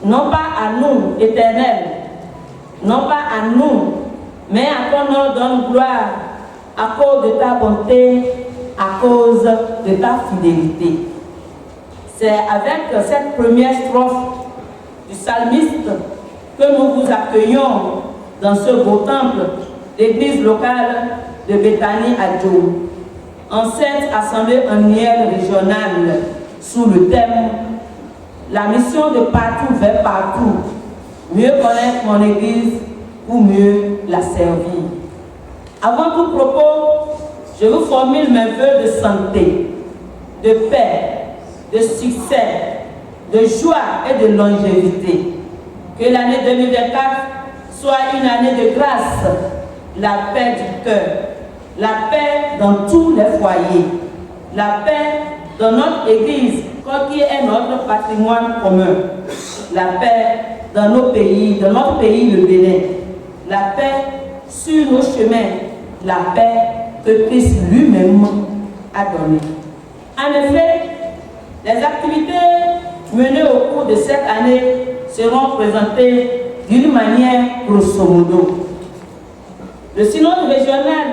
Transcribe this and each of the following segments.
non pas à nous, Éternel, non pas à nous, mais à ton nom donne gloire à cause de ta bonté, à cause de ta fidélité. C'est avec cette première strophe du psalmiste que nous vous accueillons dans ce beau temple, l'église locale de Bethany à Djo, en cette assemblée annuelle régionale sous le thème « La mission de partout vers partout, mieux connaître mon église pour mieux la servir ». Avant tout propos, je vous formule mes vœux de santé, de paix, de succès, de joie et de longévité. Que l'année 2024 soit une année de grâce, la paix du cœur, la paix dans tous les foyers, la paix dans notre église, qui est notre patrimoine commun, la paix dans nos pays, dans notre pays, le Bénin, la paix sur nos chemins, la paix que Christ lui-même a donnée. En effet, les activités menées au cours de cette année seront présentées d'une manière grosso modo. Le synode régional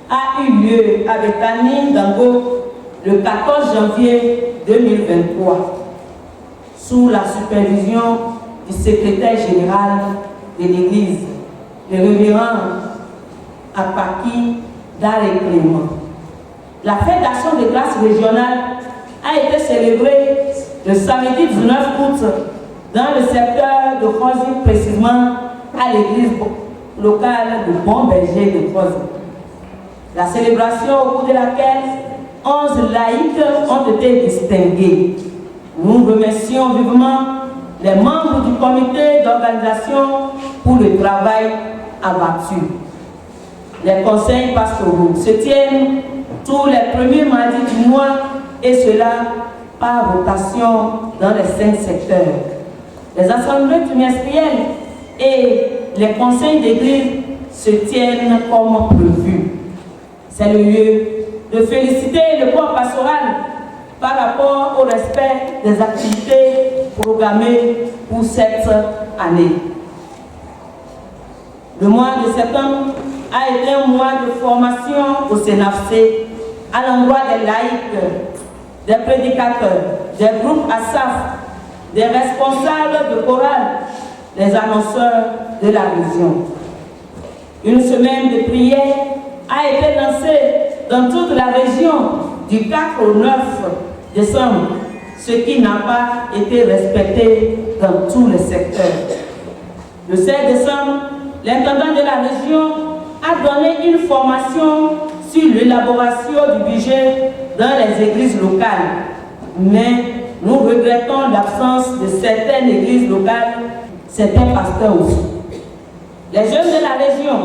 a eu lieu à Bethany Dango le 14 janvier 2023 sous la supervision du secrétaire général de l'Église, le révérend Apaki Daré Clément. La fête d'action de grâce régionale a été célébrée le samedi 19 août dans le secteur de Khosi, précisément à l'église locale de Bon Berger de Khosi. La célébration au cours de laquelle 11 laïcs ont été distingués. Nous remercions vivement les membres du comité d'organisation pour le travail abattu. Les conseils pastoraux se tiennent tous les premiers mardis du mois et cela par rotation dans les 5 secteurs. Les assemblées trimestrielles et les conseils d'église se tiennent comme prévu. C'est le lieu de féliciter le corps pastoral par rapport au respect des activités programmées pour cette année. Le mois de septembre a été un mois de formation au CNAFC à l'endroit des laïcs, des prédicateurs, des groupes ASAF, des responsables de chorale, les annonceurs de la région. Une semaine de prière a été lancée dans toute la région du 4 au 9 décembre, ce qui n'a pas été respecté dans tous les secteurs. Le 16 décembre, l'intendant de la région a donné une formation sur l'élaboration du budget dans les églises locales. Mais nous regrettons l'absence de certaines églises locales, certains pasteurs aussi. Les jeunes de la région,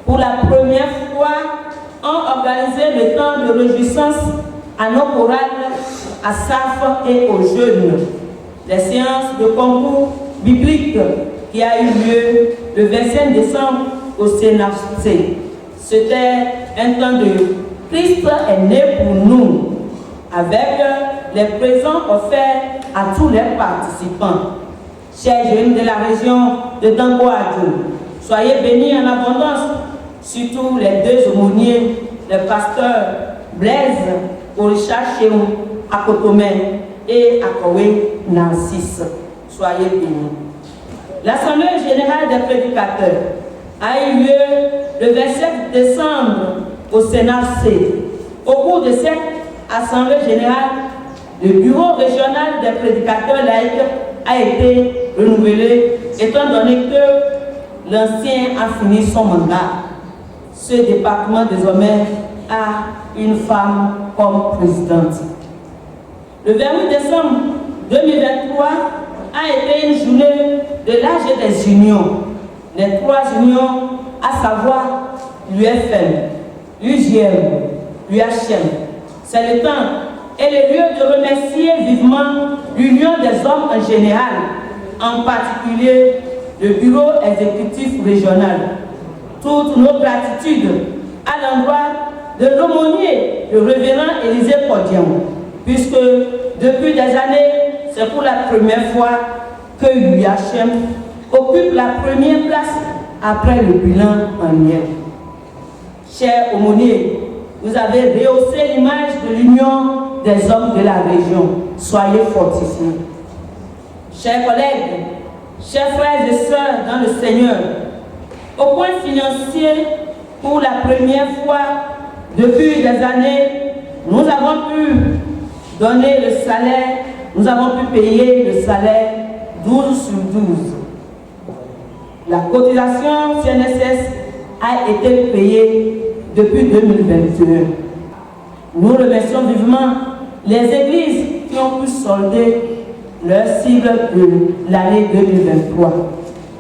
pour la première fois, ont organisé le temps de réjouissance à nos chorales, à SAF et aux jeunes. Les séances de concours biblique qui a eu lieu le 25 décembre au CNAFC. C'était un temps de Christ est né pour nous, avec les présents offerts à tous les participants. Chers jeunes de la région de Dango-Adjo, soyez bénis en abondance, surtout les 2 aumôniers, le pasteur Blaise Orisha Chéou à Cotomé et à Koué Narcisse. Soyez bénis. L'Assemblée générale des prédicateurs a eu lieu le 27 décembre au CNAFC. Au cours de cette Assemblée générale, le bureau régional des prédicateurs laïcs a été renouvelé, étant donné que l'ancien a fini son mandat. Ce département désormais a une femme comme présidente. Le 28 décembre 2023 a été une journée de l'âge des unions. Les 3 unions, à savoir l'UFM, l'UGM, l'UHM. C'est le temps et le lieu de remercier vivement l'Union des hommes en général, en particulier le bureau exécutif régional. Toutes nos gratitudes à l'endroit de l'aumônier, le révérend Élisée Podion, puisque depuis des années, c'est pour la première fois que l'UHM occupe la première place après le bilan annuel. Chers aumôniers, vous avez rehaussé l'image de l'union des hommes de la région. Soyez fortifiés. Chers collègues, chers frères et sœurs dans le Seigneur, au point financier, pour la première fois depuis des années, nous avons pu donner le salaire, nous avons pu payer le salaire 12 sur 12. La cotisation CNSS a été payée depuis 2021. Nous remercions vivement les églises qui ont pu solder leur cible de l'année 2023.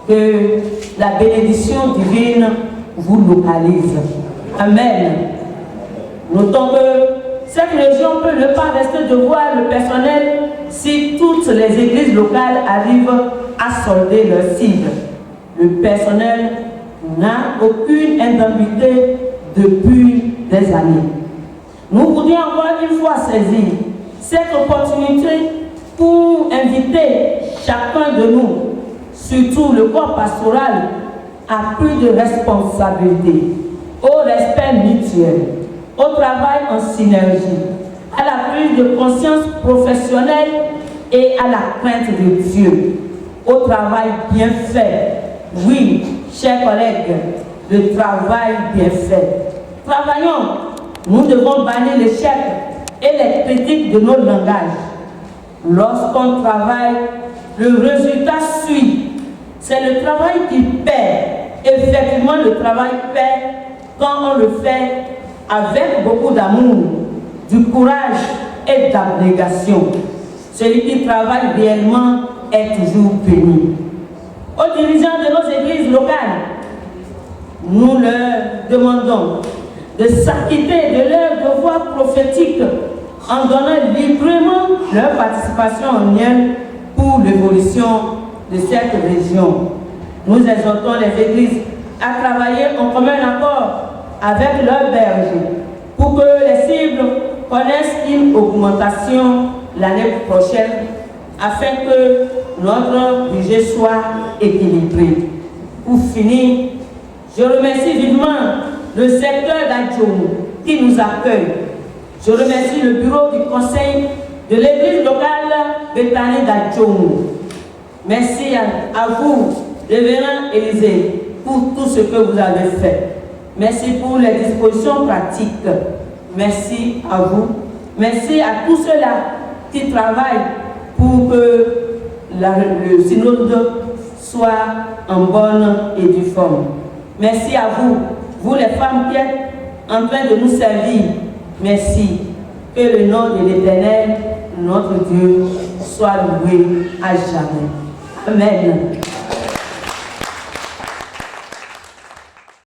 Que la bénédiction divine vous localise. Amen. Notons que cette région peut ne pas rester de voir le personnel si toutes les églises locales arrivent à solder leur cible. Le personnel n'a aucune indemnité depuis des années. Nous voudrions encore une fois saisir cette opportunité pour inviter chacun de nous, surtout le corps pastoral, à plus de responsabilité, au respect mutuel, au travail en synergie, à la prise de conscience professionnelle et à la crainte de Dieu, au travail bien fait. Oui, chers collègues, le travail bien fait. Travaillons, nous devons bannir l'échec et les critiques de nos langages. Lorsqu'on travaille, le résultat suit. C'est le travail qui paie. Effectivement, le travail paie quand on le fait avec beaucoup d'amour, du courage et d'abnégation. Celui qui travaille réellement est toujours béni. Aux dirigeants de nos églises locales, nous leur demandons de s'acquitter de leur devoir prophétique en donnant librement leur participation annuelle pour l'évolution de cette région. Nous exhortons les églises à travailler en commun accord avec leurs bergers pour que les cibles connaissent une augmentation l'année prochaine afin que notre budget soit équilibré. Pour finir, je remercie vivement le secteur d'Adjoumou qui nous accueille. Je remercie le bureau du conseil de l'église locale Bethanie d'Adjoumou. Merci à vous, révérend Élisée, pour tout ce que vous avez fait. Merci pour les dispositions pratiques. Merci à vous. Merci à tous ceux-là qui travaillent pour que le synode soit en bonne et due forme. Merci à vous, vous les femmes qui êtes en train de nous servir. Merci. Que le nom de l'Éternel, notre Dieu, soit loué à jamais. Amen.